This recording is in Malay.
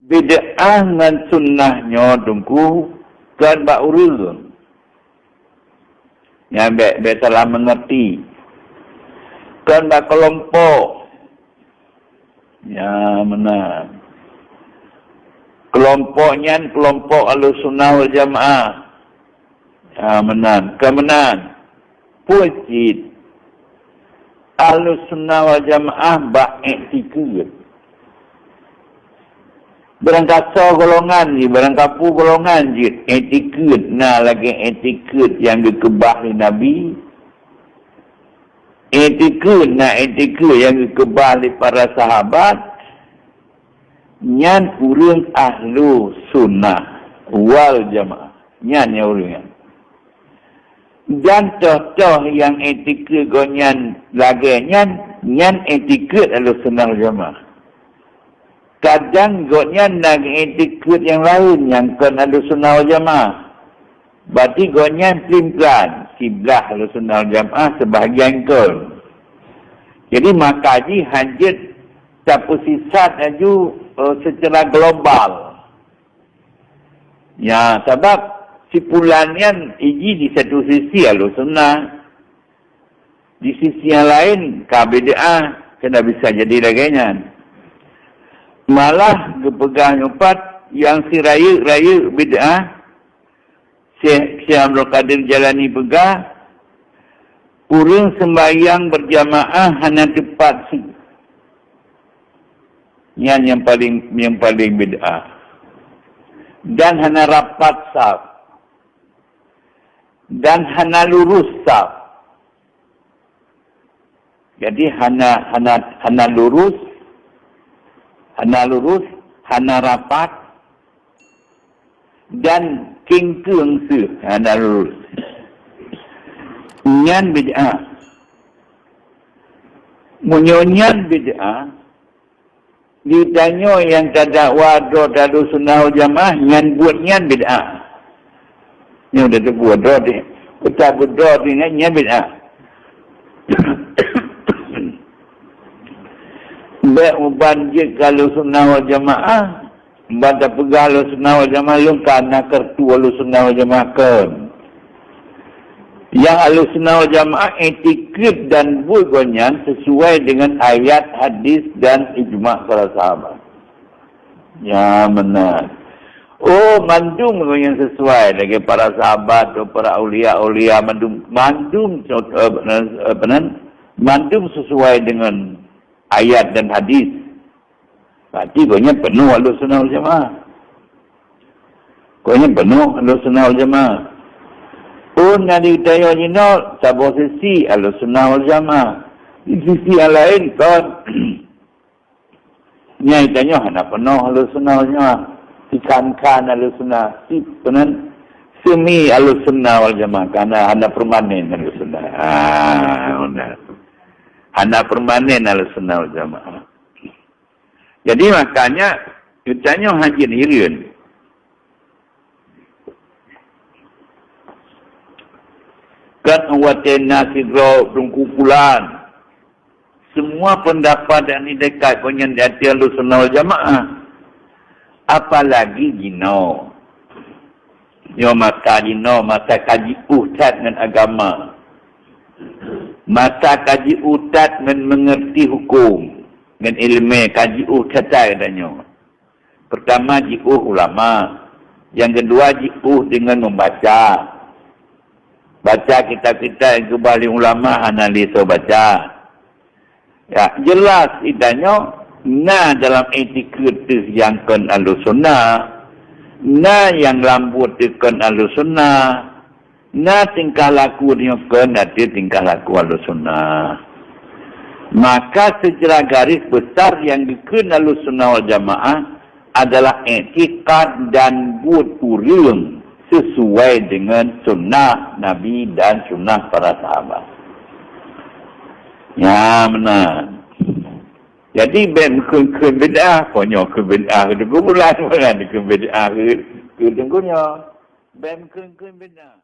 bid'ah dengan sunnahnya tunggu kan bak urus. Yang salah mengerti. Kan bak kelompok. Ya benar. Kelompoknya kelompok Ahlussunnah wal Jamaah. Ya benar. Kemenan. Pucit. Ahlussunnah wal Jamaah bak iktikad. Berangkasa golongan ni, berangkapu golongan je. Iktikad. Nah lagi iktikad yang dikebah di Nabi. Iktikad yang dikebah di para sahabat. Nyan urang ahlu sunnah wal jamaah. Nyan yang urang. Dan toh yang etikad gonyan lagi nyan etikad ahlu sunnah wal jamaah. Kadang gonyan lagi etikad yang lain yang kan ahlu sunnah wal jamaah. Berarti gonyan pelimpilan kiblah ahlu sunnah wal jamaah sebahagian kol. Jadi makaji hanjit tapu sisat aju secara global. Ya, sebab sipulannya iji di satu sisi Ahlussunnah. Di sisi yang lain bid'ah kena bisa jadi laganya. Malah kepegang empat yang si raya bid'ah Syekh Abdul Qadir Jalani pegang kurang sembahyang berjamaah hanya tepat yang paling bid'ah. Dan hana rapat saf. Dan hana lurus saf. Jadi hana lurus, hana rapat dan kengkeng se hana lurus. Nyan bid'ah. Munyonyan bid'ah. Ditanya yang tak wado dalu sunnah wal jamaah nyan buat nyan bid'ah. Yang dah buat do dia. Kita buat dengan nyan bid'ah. Baik banjir kalau sunnah wal jamaah, banda pegal sunnah wal jamaah lungkan nak kertu sunnah wal jamaah kan. Yang Ahlussunnah wal Jamaah etikad dan buatnya sesuai dengan ayat, hadis dan ijma' para sahabat. Ya benar. Oh, mandum yang sesuai dengan para sahabat atau para aulia mandum sesuai dengan ayat dan hadis. Berarti gonya penuh Ahlussunnah wal Jamaah. Gonya penuh Ahlussunnah wal Jamaah. Pun yang ditanya Nino, sebuah sisi Ahlussunnah wal Jamaah. Di sisi yang lain kan, yang ditanya hana penuh Ahlussunnah wal Jamaah. Ikan Ahlussunnah, semi Ahlussunnah wal Jamaah. Karena hana permanen Ahlussunnah. Benar. Hana permanen Ahlussunnah wal Jamaah. Jadi makanya, ditanya hajin hirian. Kan watena sidro kumpulan. Semua pendapat dan dekat konyen di hati Ahlussunnah wal Jamaah. Apalagi jino. Yo masa jino, masa kaji utat dengan agama. Masa kaji utat dengan mengerti hukum. Dengan ilmu kaji utat katanya. Pertama jiuh ulama. Yang kedua jiuh dengan membaca. Baca kitab-kitab yang kembali ulama analisa baca. Ya, jelas idanya dalam etikad yang kan Ahlussunnah, yang lambut kan Ahlussunnah, tingkah laku dia kan ada tingkah laku Ahlussunnah. Maka secara garis besar yang diken Ahlussunnah wal Jamaah adalah etikad dan buat urang sesuai dengan sunnah Nabi dan sunnah para sahabat. Ya benar. Jadi ke bid'ah, punya ke bid'ah ke kumpulan, bukan ke bid'ah ke tengkunya. Ke bid'ah.